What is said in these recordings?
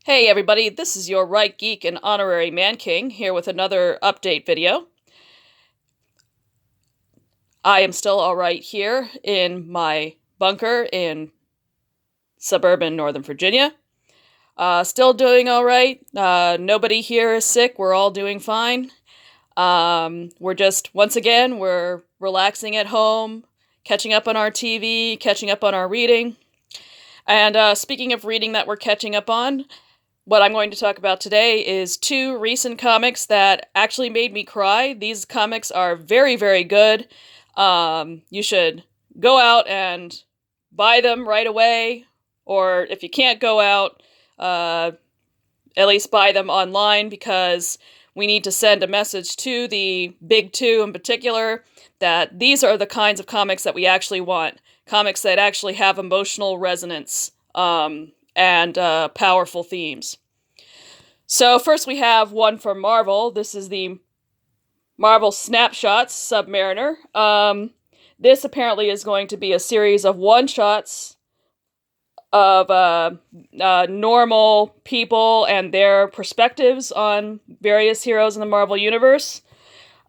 Hey everybody, this is your Right Geek and Honorary Man King here with another update video. I am still alright here in my bunker in suburban Northern Virginia. Still doing alright. Nobody here is sick. We're all doing fine. We're relaxing at home, catching up on our TV, catching up on our reading. And speaking of reading that we're catching up on, what I'm going to talk about today is two recent comics that actually made me cry. These comics are very, very good. You should go out and buy them right away, or if you can't go out, at least buy them online, because we need to send a message to the big two in particular that these are the kinds of comics that we actually want. Comics that actually have emotional resonance. And powerful themes. So first we have one from Marvel. This is the Marvel Snapshots Submariner. This apparently is going to be a series of one-shots of normal people and their perspectives on various heroes in the Marvel Universe.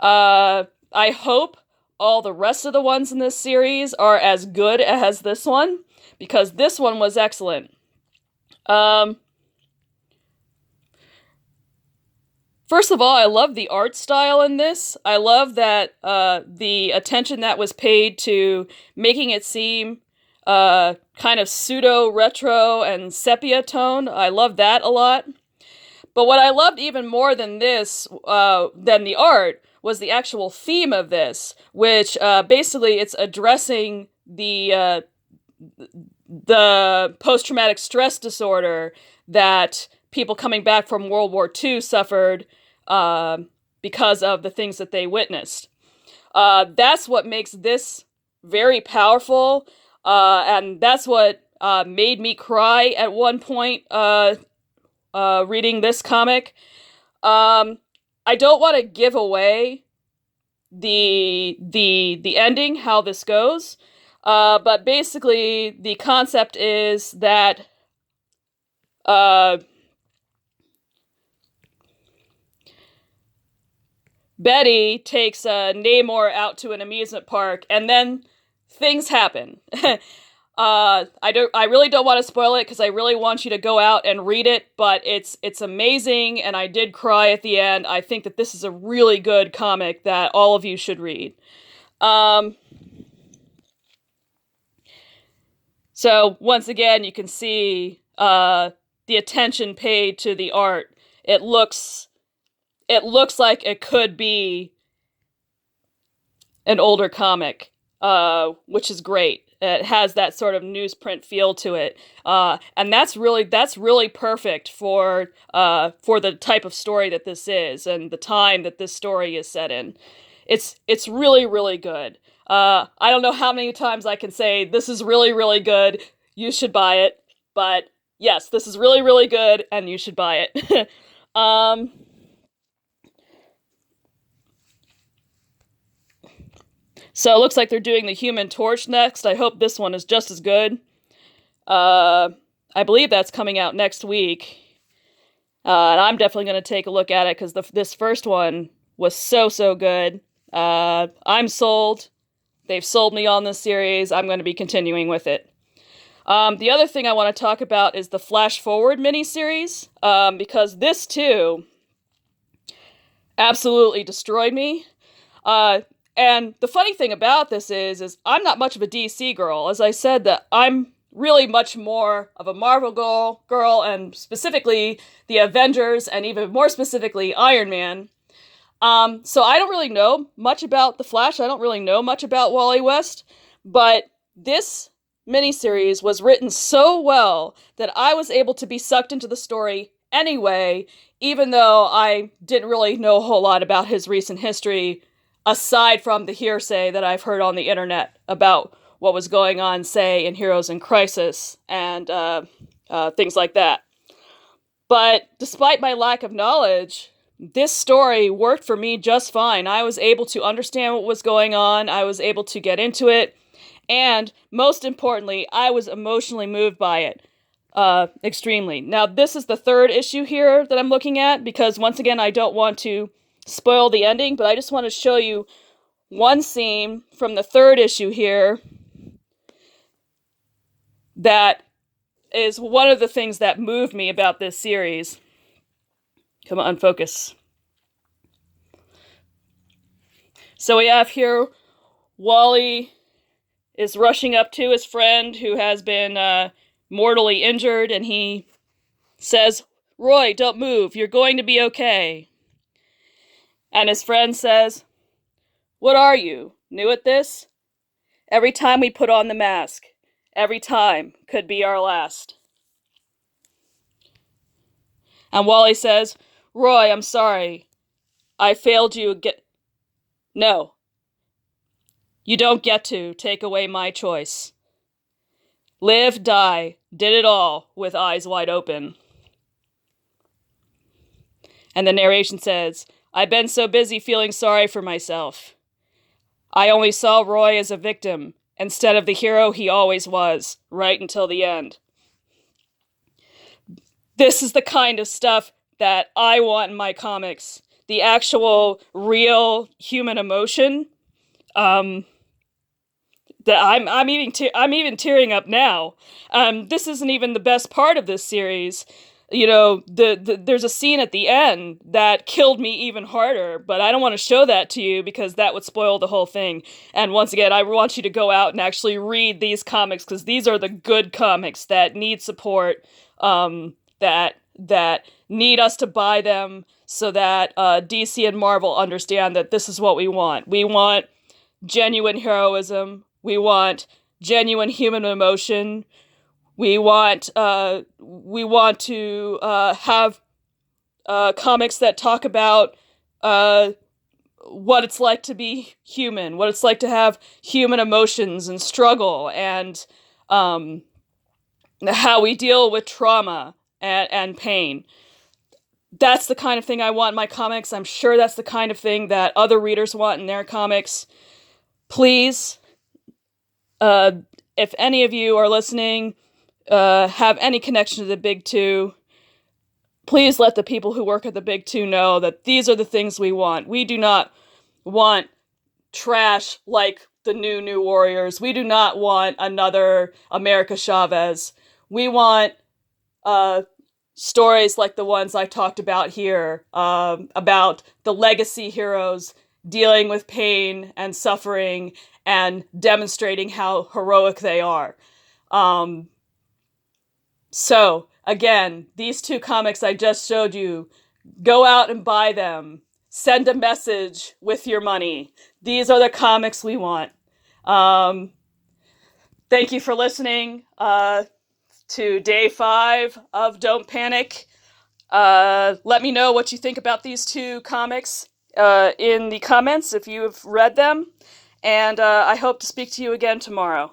I hope all the rest of the ones in this series are as good as this one, because this one was excellent. First of all, I love the art style in this. I love that the attention that was paid to making it seem kind of pseudo-retro and sepia tone. I love that a lot. But what I loved even more than this, than the art, was the actual theme of this, which basically it's addressing the post-traumatic stress disorder that people coming back from World War II suffered because of the things that they witnessed. That's what makes this very powerful, and that's what made me cry at one point reading this comic. I don't want to give away the ending, how this goes. But basically, the concept is that Betty takes Namor out to an amusement park, and then things happen. I really don't want to spoil it, because I really want you to go out and read it, but it's amazing, and I did cry at the end. I think that this is a really good comic that all of you should read. So, once again, you can see the attention paid to the art. It looks like it could be an older comic, which is great. It has that sort of newsprint feel to it. And that's really perfect for the type of story that this is, and the time that this story is set in. It's really, really good. I don't know how many times I can say, this is really, really good, you should buy it, but yes, this is really, really good, and you should buy it. So it looks like they're doing the Human Torch next. I hope this one is just as good. I believe that's coming out next week. And I'm definitely going to take a look at it, because this first one was so good. I'm sold. They've sold me on this series. I'm going to be continuing with it. The other thing I want to talk about is the Flash Forward miniseries, because this too absolutely destroyed me. And the funny thing about this is I'm not much of a DC girl. As I said, that I'm really much more of a Marvel girl, and specifically the Avengers, and even more specifically Iron Man. So I don't really know much about The Flash. I don't really know much about Wally West, but this miniseries was written so well that I was able to be sucked into the story anyway, even though I didn't really know a whole lot about his recent history, aside from the hearsay that I've heard on the internet about what was going on, say, in Heroes in Crisis, and things like that. But despite my lack of knowledge, this story worked for me just fine. I was able to understand what was going on, I was able to get into it, and most importantly, I was emotionally moved by it. extremely. Now, this is the third issue here that I'm looking at, because once again, I don't want to spoil the ending, but I just want to show you one scene from the third issue here that is one of the things that moved me about this series. Come on, focus. So we have here Wally is rushing up to his friend who has been mortally injured, and he says, "Roy, don't move, you're going to be okay." And his friend says, "What are you, new at this? Every time we put on the mask, every time could be our last." And Wally says, "Roy, I'm sorry. I failed you again. No, you don't get to take away my choice. Live, die, did it all with eyes wide open." And the narration says, "I've been so busy feeling sorry for myself. I only saw Roy as a victim instead of the hero he always was, right until the end." This is the kind of stuff that I want in my comics. The actual, real human emotion. That I'm even tearing up now. This isn't even the best part of this series. You know, there's a scene at the end that killed me even harder, but I don't want to show that to you because that would spoil the whole thing. And once again, I want you to go out and actually read these comics, because these are the good comics that need support, that need us to buy them, so that DC and Marvel understand that this is what we want. We want genuine heroism. We want genuine human emotion. We want to have comics that talk about what it's like to be human, what it's like to have human emotions and struggle, and how we deal with trauma and pain. That's the kind of thing I want in my comics. I'm sure that's the kind of thing that other readers want in their comics. Please, if any of you are listening, have any connection to the Big Two, please let the people who work at the Big Two know that these are the things we want. We do not want trash like the New Warriors. We do not want another America Chavez. We want stories like the ones I talked about here, about the legacy heroes dealing with pain and suffering and demonstrating how heroic they are. So, again, these two comics I just showed you, go out and buy them. Send a message with your money. These are the comics we want. Thank you for listening to day 5 of Don't Panic. Let me know what you think about these two comics in the comments if you have read them. And I hope to speak to you again tomorrow.